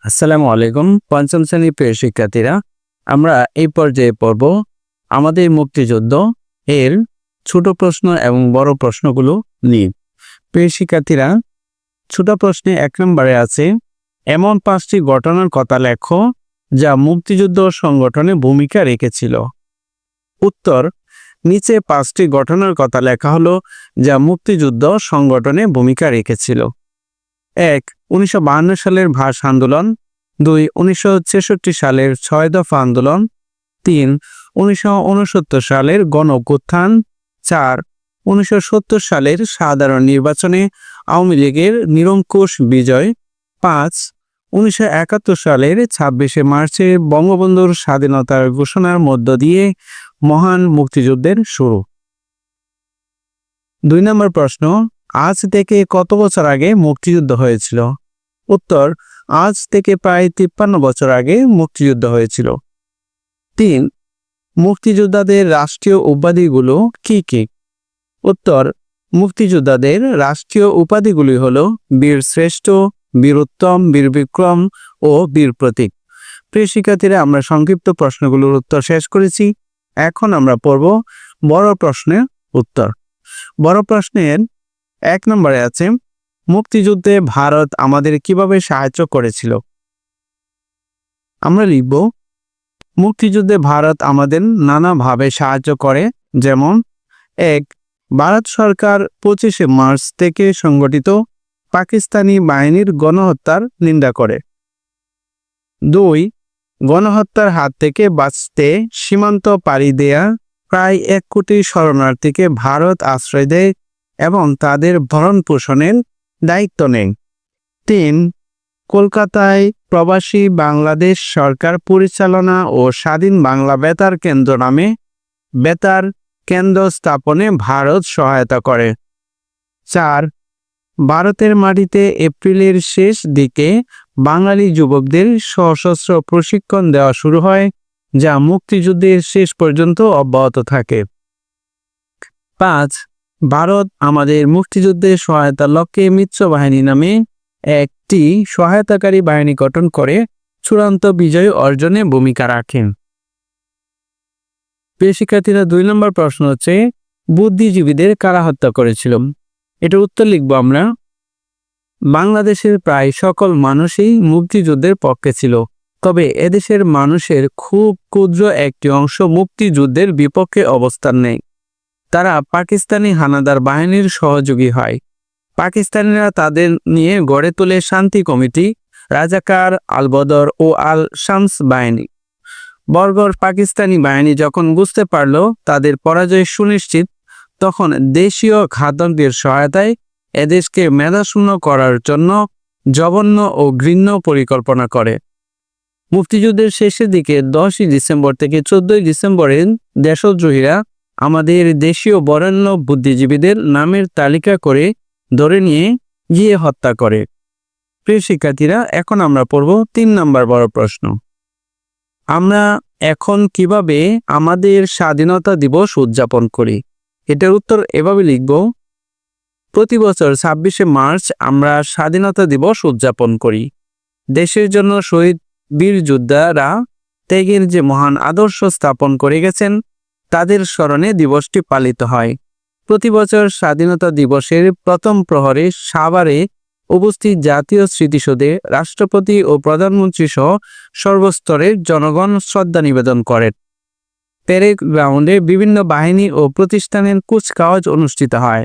আসসালামু আলাইকুম। পঞ্চম শ্রেণীর প্রিয় শিক্ষার্থীরা, আমরা এই পর্যায়ে পড়ব আমাদের মুক্তিযুদ্ধ এর ছোট প্রশ্ন এবং বড় প্রশ্নগুলো নিয়ে। প্রিয় শিক্ষার্থীরা, ছোট প্রশ্নে 1 নম্বরে আছে, এমন 5টি ঘটনার কথা লেখো যা মুক্তিযুদ্ধ সংগঠনে ভূমিকা রেখেছিল। উত্তর, নিচে 5টি ঘটনার কথা লেখা হলো যা মুক্তিযুদ্ধ সংগঠনে ভূমিকা রেখেছিল। 1. 1952 সালের ভাষা আন্দোলন। 2. 1966 সালের 6 দফা আন্দোলন। 3. 1969 সালের গণ-অভ্যুত্থান। 4. 1970 সালের সাধারণ নির্বাচনে আওয়ামী লীগের নিরঙ্কুশ বিজয়। 5. 1971 সালের 26শে মার্চে বঙ্গবন্ধুর স্বাধীনতার ঘোষণার মধ্য দিয়ে মহান মুক্তিযুদ্ধের শুরু। 2 নম্বর প্রশ্ন, আজ থেকে কত বছর আগে মুক্তিযুদ্ধ হয়েছিল? উত্তর, আজ থেকে প্রায় 53 বছর আগে মুক্তিযুদ্ধ হয়েছিল। 3. মুক্তিযোদ্ধাদের রাষ্ট্রীয় উপাধিগুলো কি কি? উত্তর, মুক্তিযোদ্ধাদের রাষ্ট্রীয় উপাধিগুলি হল বীর শ্রেষ্ঠ, বীর উত্তম, বীর বিক্রম ও বীর প্রতীক। প্রিয় শিক্ষার্থীরা, আমরা সংক্ষিপ্ত প্রশ্নগুলোর উত্তর শেষ করেছি। এখন আমরা পড়ব বড় প্রশ্নের উত্তর। বড় প্রশ্নের 1 নম্বরে আছে, মুক্তিযুদ্ধে ভারত আমাদের কিভাবে সাহায্য করেছিল? আমরা লিখব, মুক্তিযুদ্ধে ভারত আমাদের নানাভাবে সাহায্য করে, যেমন 1. ভারত সরকার 25শে মার্চ থেকে সংগঠিত পাকিস্তানি বাহিনীর গণহত্যার নিন্দা করে। 2. গণহত্যার হাত থেকে বাঁচতে সীমান্ত পাড়ি দেয়া প্রায় 1 কোটি শরণার্থীকে ভারত আশ্রয় দেয় এবং তাদের ভরণ পোষণের দায়িত্ব নেয়। 3. কলকাতায় প্রবাসী বাংলাদেশ সরকার পরিচালনা ও স্বাধীন বাংলা বেতার কেন্দ্র নামে বেতার কেন্দ্র স্থাপনে ভারত সহায়তা করে। 4. ভারতের মাটিতে এপ্রিলের শেষ দিকে বাঙালি যুবকদের সশস্ত্র প্রশিক্ষণ দেওয়া শুরু হয়, যা মুক্তিযুদ্ধের শেষ পর্যন্ত অব্যাহত থাকে। 5. ভারত আমাদের মুক্তিযুদ্ধের সহায়তার লক্ষ্যে মিত্র বাহিনী নামে একটি সহায়তাকারী বাহিনী গঠন করে চূড়ান্ত বিজয় অর্জনে ভূমিকা রাখেন। প্রিয় শিক্ষার্থীরা, 2 নম্বর প্রশ্ন হচ্ছে, বুদ্ধিজীবীদের কারা হত্যা করেছিল? এটার উত্তর লিখব আমরা, বাংলাদেশের প্রায় সকল মানুষই মুক্তিযুদ্ধের পক্ষে ছিল, তবে এদেশের মানুষের খুব ক্ষুদ্র একটি অংশ মুক্তিযুদ্ধের বিপক্ষে অবস্থান নেয়। তারা পাকিস্তানি হানাদার বাহিনীর সহযোগী হয়। পাকিস্তানিরা তাদের নিয়ে গড়ে তোলে শান্তি কমিটি, রাজাকার, আল-বদর ও আল-শামস বাহিনী। বর্বর পাকিস্তানি বাহিনী যখন বুঝতে পারল তাদের পরাজয় সুনিশ্চিত, তখন দেশীয় ঘাতকদের সহায়তায় এদেশকে মেধাশূন্য করার জন্য জঘন্য ও ঘৃণ্য পরিকল্পনা করে। মুক্তিযুদ্ধের শেষের দিকে 10ই ডিসেম্বর থেকে 14ই ডিসেম্বরের দেশদ্রোহীরা আমাদের দেশীয় বরেণ্য বুদ্ধিজীবীদের নামের তালিকা করে ধরে নিয়ে গিয়ে হত্যা করে। প্রিয় শিক্ষার্থীরা, এখন আমরা পড়ব 3 নম্বর বড় প্রশ্ন। আমরা এখন কিভাবে আমাদের স্বাধীনতা দিবস উদযাপন করি? এটার উত্তর এভাবে লিখব, প্রতি বছর 26শে মার্চ আমরা স্বাধীনতা দিবস উদযাপন করি। দেশের জন্য শহীদ বীর যোদ্ধারা ত্যাগের যে মহান আদর্শ স্থাপন করে গেছেন, তাদের স্মরণে দিবসটি পালিত হয়। প্রতি বছর স্বাধীনতা দিবসের প্রথম প্রহরে সাভারে উপস্থিত জাতীয় স্মৃতিসৌধে রাষ্ট্রপতি ও প্রধানমন্ত্রী সহ সর্বস্তরের জনগণ শ্রদ্ধা নিবেদন করেন। প্যারেড গ্রাউন্ডে বিভিন্ন বাহিনী ও প্রতিষ্ঠানের কুচকাওয়াজ অনুষ্ঠিত হয়।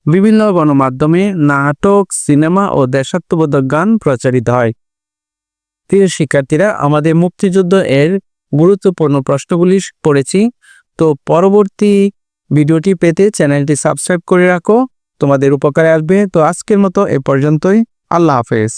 বিভিন্ন গণমাধ্যমে নাটক, সিনেমা ও দেশাত্মবোধক গান প্রচারিত হয়। প্রিয় শিক্ষার্থীরা, আমাদের মুক্তিযুদ্ধ এর গুরুত্বপূর্ণ প্রশ্নগুলি পড়েছি। তো পরবর্তী ভিডিওটি পেতে চ্যানেলটি সাবস্ক্রাইব করে রাখো, তোমাদের উপকারে আসবে। তো আজকের মতো এ পর্যন্তই। আল্লাহ হাফেজ।